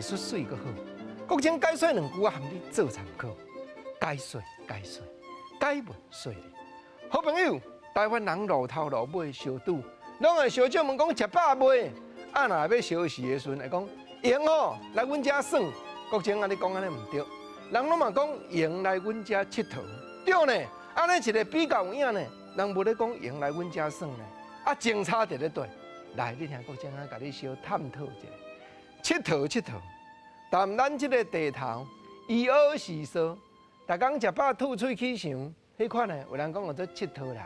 出水个好。国情解说2句啊，含你做参考。解说，解文说理。好朋友，台湾人路头路尾相拄，拢会小姐问讲食饱未？啊，若要烧时的时阵，会讲用哦，来阮遮耍。国情啊，你讲安尼唔对，人拢嘛讲用来阮遮佚佗，对呢？安尼一个比较有影呢，人无咧讲用来阮遮耍呢，啊，前差伫咧对。来，你听国情啊，甲你小探讨一下，佚佗。但咱即个地头，伊学是说，逐工食饱吐喙去想，迄款呢，有人讲叫做佚佗人。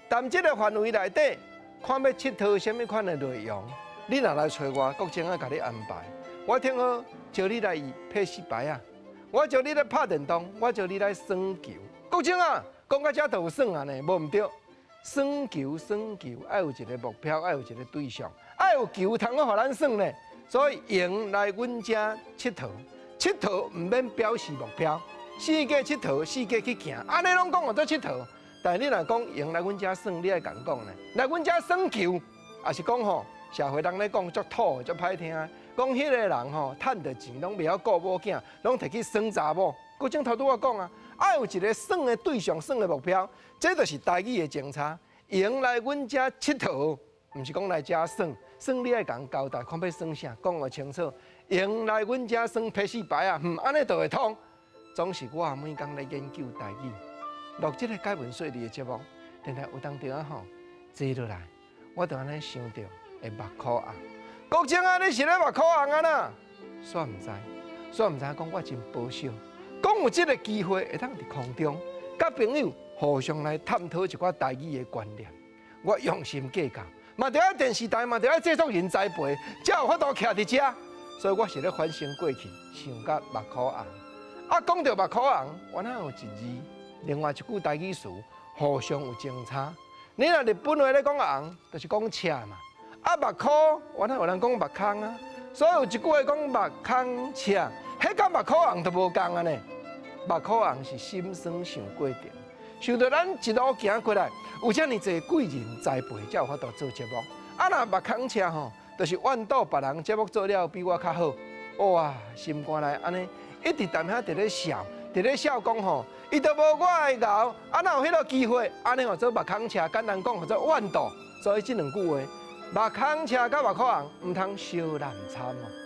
但即个范围内底，看要佚佗什么款的内容，你若来找我，国情啊，甲你安排。我听好，招你来拍戏牌啊，我招你来拍电动，我招你来耍球。国情啊，讲到遮就有耍啊呢，无毋对。耍球，爱有一个目标，爱有一个对象，爱有球通互咱耍呢。所以用来阮遮佚佗，佚佗毋免表示目标，四界佚佗，四界去行，安尼拢讲叫做佚佗。但是你若讲用来阮遮耍，你爱共讲呢？来阮遮耍球，也是讲吼，社会人咧讲足土足歹听，讲迄个人吼，趁着钱拢袂晓顾某囝，拢摕去耍查某。国情头拄我讲啊，爱有一个耍的对象，耍的目标，这就是台语的前差。用来阮遮佚佗，毋是讲来遮耍。耍你爱共交代，看要耍啥，讲个清楚。用来阮遮耍拍戏牌啊，安尼就会通。总是我每工来研究台语，录即个解文说理的节目，但有当中啊吼，坐落来，我就安尼想到会目眶红。国情啊，你是咧目眶红啊呐？煞毋知讲我真保守，讲有即个机会会当伫空中，甲朋友互相来探讨一寡台语的观念，我用心计较。嘛，着爱电视台，嘛着爱制作人栽培，才有法度徛伫遮。所以我是咧反省过去，想甲目眶红。啊，讲到目眶红，我哪有一字，另外一句台语词，互相有前差。你若日本话咧讲红，就是讲赤嘛。啊，目眶，我哪有人讲目空啊？所以有一句话讲目空赤，迄甲目眶红都无共啊呢。目眶红是心酸想过程。想到咱一路行过来，有遮尔侪贵人栽培，才有法度做节目。啊，若目空赤吼，就是怨倒别人节目做了比我较好。哇，心肝内安尼，一直踮遐伫咧笑，讲吼，伊都无我会熬。啊，若有迄个机会，安尼叫做目空赤，简单讲叫做怨倒。所以这2句话，目空赤甲目眶红，毋通相难参哦。